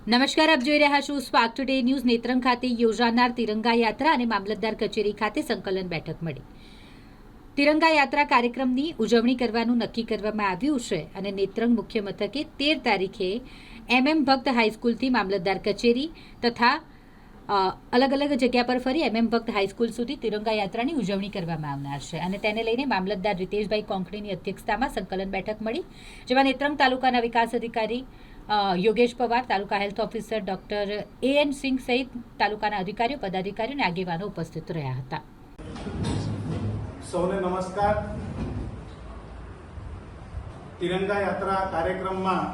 નમસ્કાર, આપ જોઈ રહ્યા છો સ્પાર્ક ટુડે ન્યૂઝ. નેત્રંગ ખાતે યોજાનાર તિરંગા યાત્રા અને મામલતદાર કચેરી ખાતે સંકલન બેઠક મળી. તિરંગા યાત્રા કાર્યક્રમની ઉજવણી કરવાનું નક્કી કરવામાં આવ્યું છે અને નેત્રંગ મુખ્ય મથકે 13 તારીખે ભક્ત હાઈસ્કૂલથી મામલતદાર કચેરી તથા અલગ અલગ જગ્યા પર ફરી ભક્ત હાઈસ્કૂલ સુધી તિરંગા યાત્રાની ઉજવણી કરવામાં આવનાર છે અને તેને લઈને મામલતદાર રીતેશભાઈ કોંકણીની અધ્યક્ષતામાં સંકલન બેઠક મળી, જેમાં નેત્રંગ તાલુકાના વિકાસ અધિકારી યોગેશ પવાર, તાલુકા હેલ્થ ઓફિસર ડોક્ટર AN સિંહ સહિત તાલુકાના અધિકારીઓ, પદાધિકારીઓ અને આગેવાનો ઉપસ્થિત રહ્યા હતા. સૌને નમસ્કાર. તિરંગા યાત્રા કાર્યક્રમમાં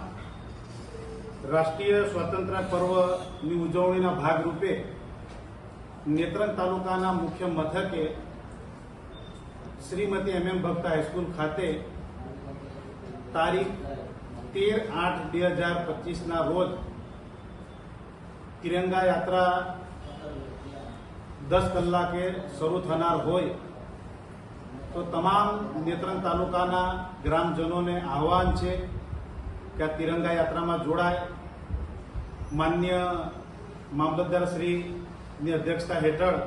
રાષ્ટ્રીય સ્વાતંત્ર્ય પર્વની ઉજવણીના ભાગરૂપે નેત્રંગ તાલુકાના મુખ્ય મથકે શ્રીમતી ભક્ત હાઈસ્કૂલ ખાતે તારીખ 13/8/2025 રોજ તિરંગા યાત્રા 10 કલાકે શરૂ થનાર હોય તો તમામ નેત્રંગ તાલુકાના ગ્રામજનોને આહવાન છે કે આ તિરંગા યાત્રામાં જોડાય. માન્ય મામલતદાર શ્રીની અધ્યક્ષતા હેઠળ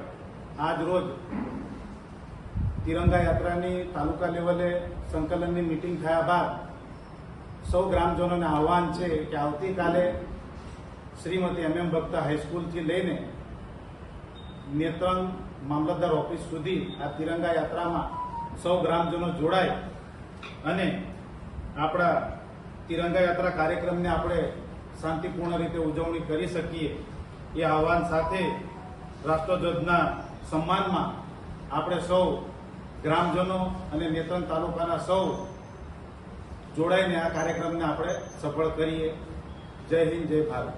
આજ રોજ તિરંગા યાત્રાની તાલુકા લેવલે સંકલનની મીટિંગ થયા બાદ સૌ ગ્રામજનોને આહવાન છે કે આવતીકાલે શ્રીમતી ભક્ત હાઈસ્કૂલથી લઈને નેત્રંગ મામલતદાર ઓફિસ સુધી આ તિરંગા યાત્રામાં સૌ ગ્રામજનો જોડાય અને આપણા તિરંગા યાત્રા કાર્યક્રમને આપણે શાંતિપૂર્ણ રીતે ઉજવણી કરી શકીએ એ આહવાન સાથે રાષ્ટ્રધ્વજના સન્માનમાં આપણે સૌ ગ્રામજનો અને નેત્રંગ તાલુકાના સૌ જોડાઈને આ કાર્યક્રમને આપણે સફળ કરીએ. જય હિન્દ, જય ભારત.